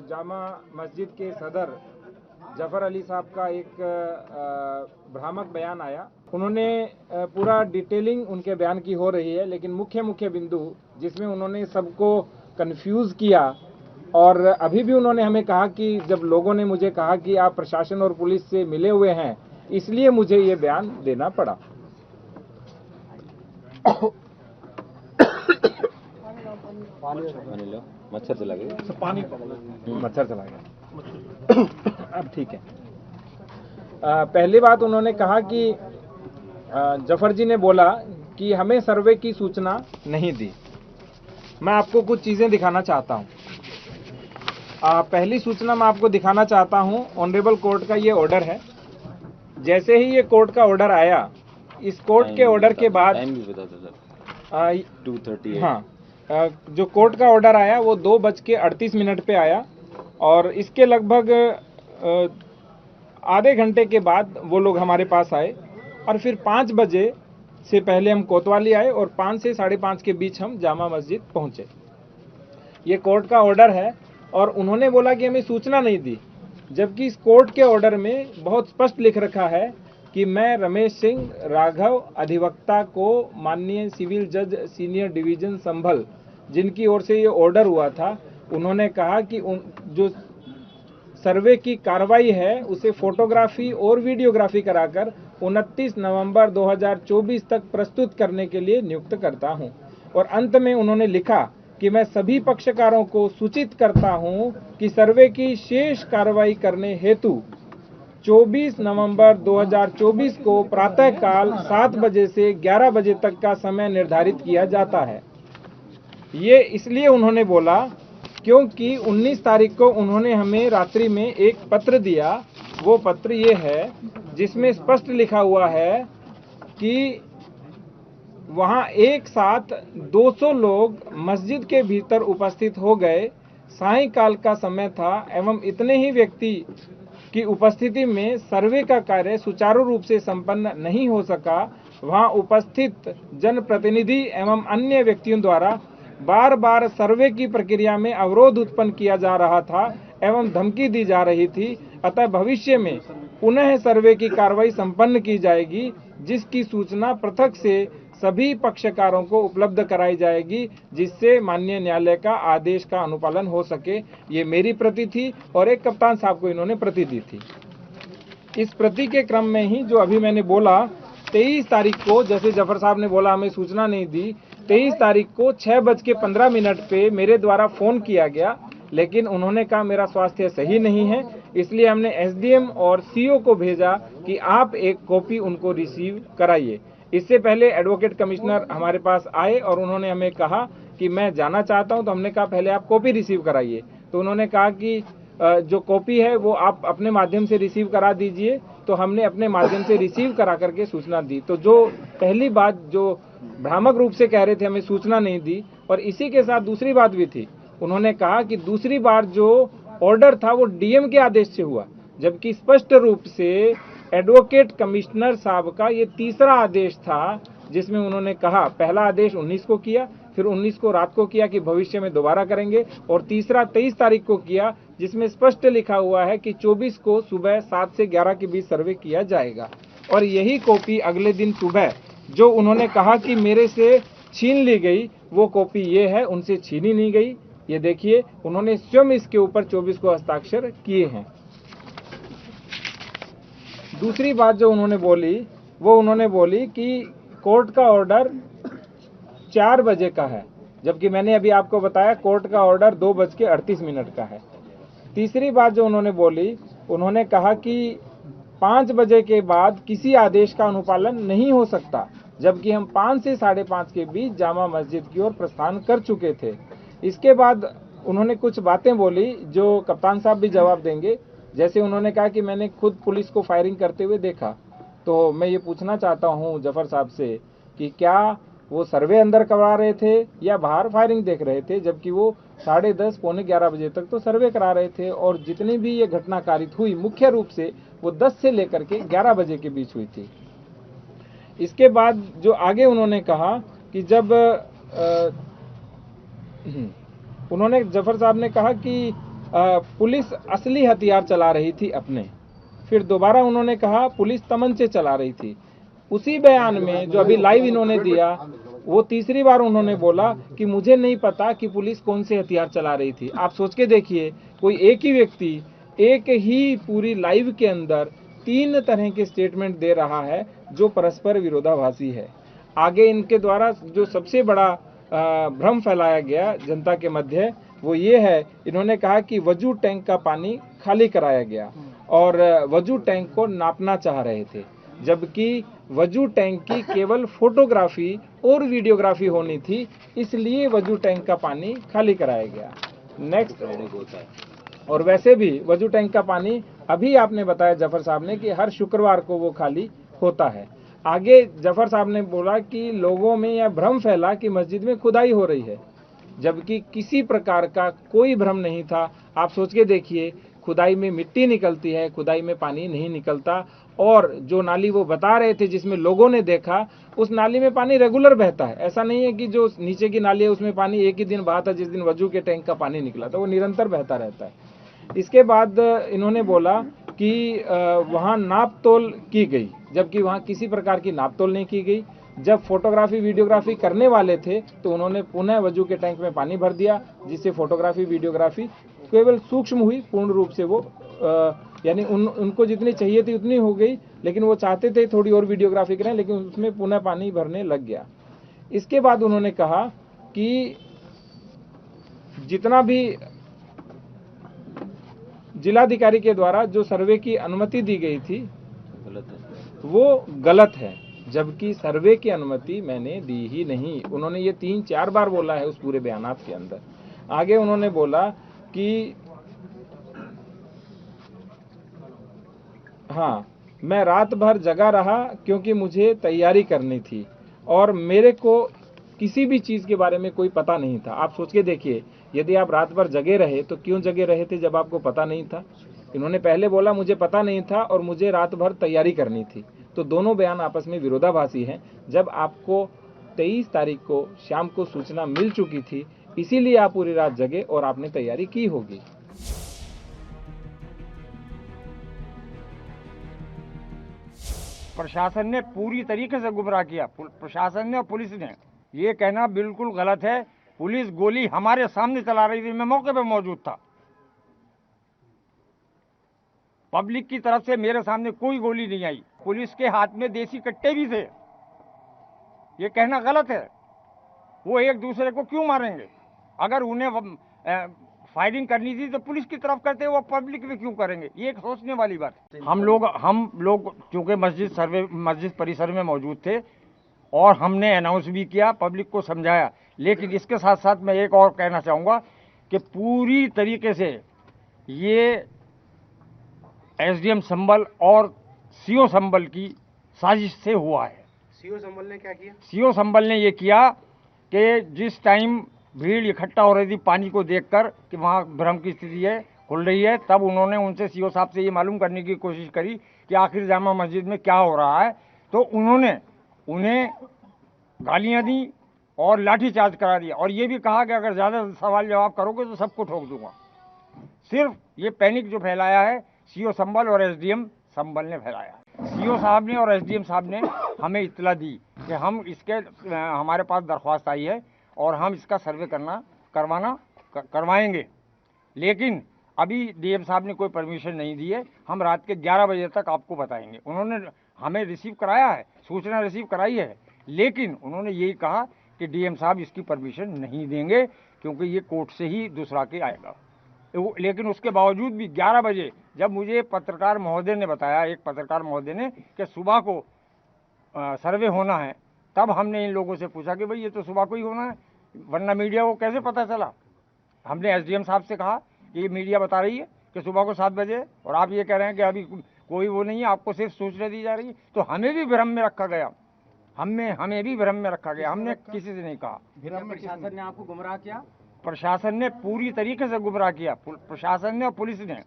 जामा मस्जिद के सदर जफर अली साहब का एक भ्रामक बयान आया। उन्होंने पूरा डिटेलिंग उनके बयान की हो रही है, लेकिन मुख्य बिंदु जिसमें उन्होंने सबको कंफ्यूज किया, और अभी भी उन्होंने हमें कहा कि जब लोगों ने मुझे कहा कि आप प्रशासन और पुलिस से मिले हुए हैं, इसलिए मुझे ये बयान देना पड़ा। पानी लो, मच्छर चला गया। पानी मच्छर चला गया। अब ठीक है। पहली बात उन्होंने कहा कि जफर जी ने बोला कि हमें सर्वे की सूचना नहीं दी। मैं आपको कुछ चीजें दिखाना चाहता हूं। पहली सूचना मैं आपको दिखाना चाहता हूं, ऑनरेबल कोर्ट का ये ऑर्डर है। जैसे ही ये कोर्ट का ऑर्डर आया, इस कोर्ट के ऑर्डर के बाद टाइम भी बता दो सर। 2:38। हाँ, जो कोर्ट का ऑर्डर आया वो 2:38 पे आया, और इसके लगभग आधे घंटे के बाद वो लोग हमारे पास आए, और फिर 5 बजे से पहले हम कोतवाली आए, और 5 से 5:30 के बीच हम जामा मस्जिद पहुंचे। ये कोर्ट का ऑर्डर है, और उन्होंने बोला कि हमें सूचना नहीं दी, जबकि इस कोर्ट के ऑर्डर में बहुत स्पष्ट लिख रखा है कि मैं रमेश सिंह राघव अधिवक्ता को माननीय सिविल जज सीनियर डिवीजन संभल, जिनकी ओर से ये ऑर्डर हुआ था, उन्होंने कहा कि जो सर्वे की कार्रवाई है उसे फोटोग्राफी और वीडियोग्राफी कराकर 29 नवंबर 2024 तक प्रस्तुत करने के लिए नियुक्त करता हूं। और अंत में उन्होंने लिखा कि मैं सभी पक्षकारों को सूचित करता हूं कि सर्वे की शेष कार्रवाई करने हेतु 24 नवंबर 2024 को प्रातःकाल 7 बजे से 11 बजे तक का समय निर्धारित किया जाता है। ये इसलिए उन्होंने बोला क्योंकि 19 तारीख को उन्होंने हमें रात्रि में एक पत्र दिया। वो पत्र ये है जिसमें स्पष्ट लिखा हुआ है कि वहां एक साथ 200 लोग मस्जिद के भीतर उपस्थित हो गए। सायंकाल का समय था एवं इतने ही व्यक्ति की उपस्थिति में सर्वे का कार्य सुचारू रूप से संपन्न नहीं हो सका। वहां उपस्थित जनप्रतिनिधि एवं अन्य व्यक्तियों द्वारा बार बार सर्वे की प्रक्रिया में अवरोध उत्पन्न किया जा रहा था एवं धमकी दी जा रही थी। अतः भविष्य में पुनः सर्वे की कार्रवाई संपन्न की जाएगी, जिसकी सूचना पृथक से सभी पक्षकारों को उपलब्ध कराई जाएगी, जिससे माननीय न्यायालय का आदेश का अनुपालन हो सके। ये मेरी प्रति थी, और एक कप्तान साहब को इन्होंने प्रति दी थी। इस प्रति के क्रम में ही जो अभी मैंने बोला, 23 तारीख को जैसे जफर साहब ने बोला हमें सूचना नहीं दी, 23 तारीख को 6:15 पे मेरे द्वारा फोन किया गया, लेकिन उन्होंने कहा मेरा स्वास्थ्य सही नहीं है, इसलिए हमने एसडीएम और सीओ को भेजा कि आप एक कॉपी उनको रिसीव कराइए। इससे पहले एडवोकेट कमिश्नर हमारे पास आए और उन्होंने हमें कहा कि मैं जाना चाहता हूं, तो हमने कहा पहले आप कॉपी रिसीव कराइए। तो उन्होंने कहा कि जो कॉपी है वो आप अपने माध्यम से रिसीव करा दीजिए। तो हमने अपने माध्यम से रिसीव करा करके सूचना दी। तो जो पहली बात जो भ्रामक रूप से कह रहे थे हमें सूचना नहीं दी, और इसी के साथ दूसरी बात भी थी। उन्होंने कहा कि दूसरी बार जो ऑर्डर था वो डीएम के आदेश से हुआ, जबकि स्पष्ट रूप से एडवोकेट कमिश्नर साहब का ये तीसरा आदेश था, जिसमें उन्होंने कहा पहला आदेश 19 को किया, फिर 19 को रात को किया कि भविष्य में दोबारा करेंगे, और तीसरा 23 तारीख को किया, जिसमें स्पष्ट लिखा हुआ है कि 24 को सुबह 7 से 11 के बीच सर्वे किया जाएगा। और यही कॉपी अगले दिन सुबह जो उन्होंने कहा कि मेरे से छीन ली गई, वो कॉपी ये है, उनसे छीनी नहीं गई। ये देखिए, उन्होंने स्वयं इसके ऊपर 24 को हस्ताक्षर किए हैं। दूसरी बात जो उन्होंने बोली, वो उन्होंने बोली कि कोर्ट का ऑर्डर 4 बजे का है, जबकि मैंने अभी आपको बताया कोर्ट का ऑर्डर 2:38 का है। तीसरी बात जो उन्होंने बोली, उन्होंने कहा कि 5 बजे के बाद किसी आदेश का अनुपालन नहीं हो सकता, जबकि हम 5 से 5:30 के बीच जामा मस्जिद की ओर प्रस्थान कर चुके थे। इसके बाद उन्होंने कुछ बातें बोली जो कप्तान साहब भी जवाब देंगे। जैसे उन्होंने कहा कि मैंने खुद पुलिस को फायरिंग करते हुए देखा। तो मैं ये पूछना चाहता हूँ जफर साहब से कि क्या वो सर्वे अंदर करवा रहे थे या बाहर फायरिंग देख रहे थे, जबकि वो 10:30 पौने 11 बजे तक तो सर्वे करा रहे थे। और जितनी भी ये घटना कारित हुई मुख्य रूप से वो 10 से लेकर के 11 बजे के बीच हुई थी। इसके बाद जो आगे उन्होंने कहा कि जब उन्होंने जफर साहब ने कहा कि पुलिस असली हथियार चला रही थी अपने। फिर दोबारा उन्होंने कहा पुलिस तमंचे चला रही थी। उसी बयान में जो अभी लाइव इन्होंने दिया, वो तीसरी बार उन्होंने बोला कि मुझे नहीं पता कि पुलिस कौन से हथियार चला रही थी। आप सोच के देखिए, कोई एक ही व्यक्ति एक ही पूरी लाइव के अंदर 3 तरह के स्टेटमेंट दे रहा है जो परस्पर विरोधाभासी है। आगे इनके द्वारा जो सबसे बड़ा भ्रम फैलाया गया जनता के मध्य, वो ये है, इन्होंने कहा कि वजू टैंक का पानी खाली कराया गया और वजू टैंक को नापना चाह रहे थे, जबकि वजू टैंक की केवल फोटोग्राफी और वीडियोग्राफी होनी थी, इसलिए वजू टैंक का पानी खाली कराया गया। नेक्स्ट, और वैसे भी वजू टैंक का पानी अभी आपने बताया जफर साहब ने कि हर शुक्रवार को वो खाली होता है। आगे जफर साहब ने बोला कि लोगों में यह भ्रम फैला कि मस्जिद में खुदाई हो रही है, जबकि किसी प्रकार का कोई भ्रम नहीं था। आप सोच के देखिए, खुदाई में मिट्टी निकलती है, खुदाई में पानी नहीं निकलता। और जो नाली वो बता रहे थे जिसमें लोगों ने देखा, उस नाली में पानी रेगुलर बहता है। ऐसा नहीं है कि जो नीचे की नाली है उसमें पानी एक ही दिन बहा था, जिस दिन वजू के टैंक का पानी निकला था, वो निरंतर बहता रहता है। इसके बाद इन्होंने बोला कि वहाँ नाप तोल की गई, जबकि वहाँ किसी प्रकार की नाप तोल नहीं की गई। जब फोटोग्राफी वीडियोग्राफी करने वाले थे तो उन्होंने पुनः वजू के टैंक में पानी भर दिया, जिससे फोटोग्राफी वीडियोग्राफी केवल सूक्ष्म हुई, पूर्ण रूप से वो यानी उनको जितनी चाहिए थी उतनी हो गई, लेकिन वो चाहते थे थोड़ी और वीडियोग्राफी करें, लेकिन उसमें पुनः पानी भरने लग गया। इसके बाद उन्होंने कहा कि जितना भी जिलाधिकारी के द्वारा जो सर्वे की अनुमति दी गई थी वो गलत है, जबकि सर्वे की अनुमति मैंने दी ही नहीं। उन्होंने ये 3-4 बार बोला है उस पूरे बयानात के अंदर। आगे उन्होंने बोला कि हाँ, मैं रात भर जगा रहा क्योंकि मुझे तैयारी करनी थी और मेरे को किसी भी चीज़ के बारे में कोई पता नहीं था। आप सोच के देखिए, यदि आप रात भर जगे रहे तो क्यों जगे रहे थे जब आपको पता नहीं था? इन्होंने पहले बोला मुझे पता नहीं था और मुझे रात भर तैयारी करनी थी, तो दोनों बयान आपस में विरोधाभासी हैं। जब आपको 23 तारीख को शाम को सूचना मिल चुकी थी, इसीलिए आप पूरी रात जगे और आपने तैयारी की होगी। प्रशासन ने पूरी तरीके से गुमराह किया, प्रशासन ने और पुलिस ने। ये कहना बिल्कुल गलत है। पुलिस गोली हमारे सामने चला रही थी, मैं मौके पे मौजूद था। पब्लिक की तरफ से मेरे सामने कोई गोली नहीं आई। पुलिस के हाथ में देसी कट्टे भी थे। ये कहना गलत है। वो एक दूसरे को क्यों मारेंगे? अगर उन्हें फायरिंग करनी थी तो पुलिस की तरफ करते, वो पब्लिक में क्यों करेंगे? ये एक सोचने वाली बात है। हम लोग चूंकि मस्जिद परिसर में मौजूद थे और हमने अनाउंस भी किया, पब्लिक को समझाया, लेकिन इसके साथ साथ मैं एक और कहना चाहूँगा कि पूरी तरीके से ये एसडीएम संभल और सीओ संभल की साजिश से हुआ है। सीओ संभल ने क्या किया? सीओ संभल ने ये किया कि जिस टाइम भीड़ इकट्ठा हो रही थी पानी को देखकर कि वहाँ भ्रम की स्थिति है, खुल रही है, तब उन्होंने उनसे सीओ साहब से ये मालूम करने की कोशिश करी कि आखिर जामा मस्जिद में क्या हो रहा है। तो उन्होंने उन्हें गालियाँ दी और लाठीचार्ज करा दिया और ये भी कहा कि अगर ज़्यादा सवाल जवाब करोगे तो सबको ठोक दूंगा। सिर्फ ये पैनिक जो फैलाया है सीओ संभल और एसडीएम संभल ने फैलाया। सीओ साहब ने और एसडीएम साहब ने हमें इत्तला दी कि हम हमारे पास दरख्वास्त आई है और हम इसका सर्वे करवाएंगे, लेकिन अभी डीएम साहब ने कोई परमिशन नहीं दी है। हम रात के 11 बजे तक आपको बताएंगे। उन्होंने हमें रिसीव कराया है, सूचना रिसीव कराई है, लेकिन उन्होंने यही कहा कि डीएम साहब इसकी परमिशन नहीं देंगे क्योंकि ये कोर्ट से ही दूसरा के आएगा। लेकिन उसके बावजूद भी 11 बजे जब मुझे पत्रकार महोदय ने बताया, एक पत्रकार महोदय ने, कि सुबह को सर्वे होना है, तब हमने इन लोगों से पूछा कि भाई ये तो सुबह को ही होना है, वरना मीडिया को कैसे पता चला? हमने एसडीएम साहब से कहा कि ये मीडिया बता रही है कि सुबह को 7 बजे और आप ये कह रहे हैं कि अभी कोई वो नहीं है, आपको सिर्फ सूचना दी जा रही है। तो हमें भी भ्रम में रखा गया, हमें भी भ्रम में रखा गया। हमने किसी से नहीं कहा। प्रशासन ने आपको गुमराह किया? प्रशासन ने पूरी तरीके से गुमराह किया, प्रशासन ने और पुलिस ने।